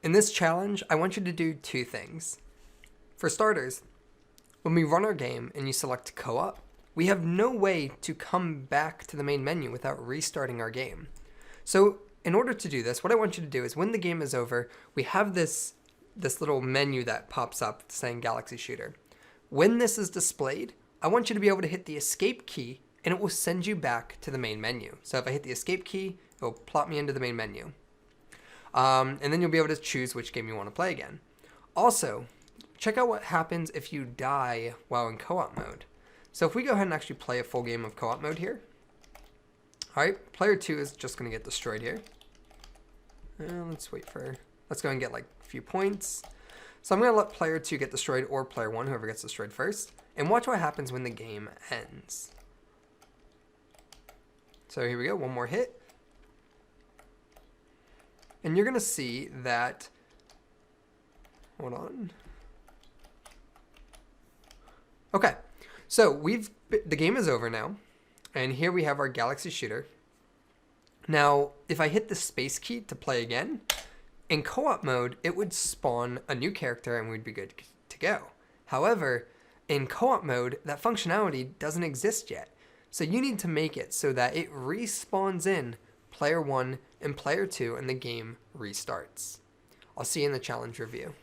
In this challenge, I want you to do two things. For starters, when we run our game and you select co-op, we have no way to come back to the main menu without restarting our game. So in order to do this, what I want you to do is when the game is over, we have this little menu that pops up saying Galaxy Shooter. When this is displayed, I want you to be able to hit the escape key and it will send you back to the main menu. So if I hit the escape key, it will plop me into the main menu. And then you'll be able to choose which game you want to play again. Also, check out what happens if you die while in co-op mode. So if we go ahead and actually play a full game of co-op mode here. Alright, player 2 is just going to get destroyed here. Let's go and get like a few points. So I'm going to let player 2 get destroyed or player 1, whoever gets destroyed first. And watch what happens when the game ends. So here we go, one more hit. And you're going to see that, hold on. Okay, so the game is over now. And here we have our Galaxy Shooter. Now, if I hit the space key to play again, in co-op mode, it would spawn a new character and we'd be good to go. However, in co-op mode, that functionality doesn't exist yet. So you need to make it so that it respawns in player 1 and player 2 and the game restarts. I'll see you in the challenge review.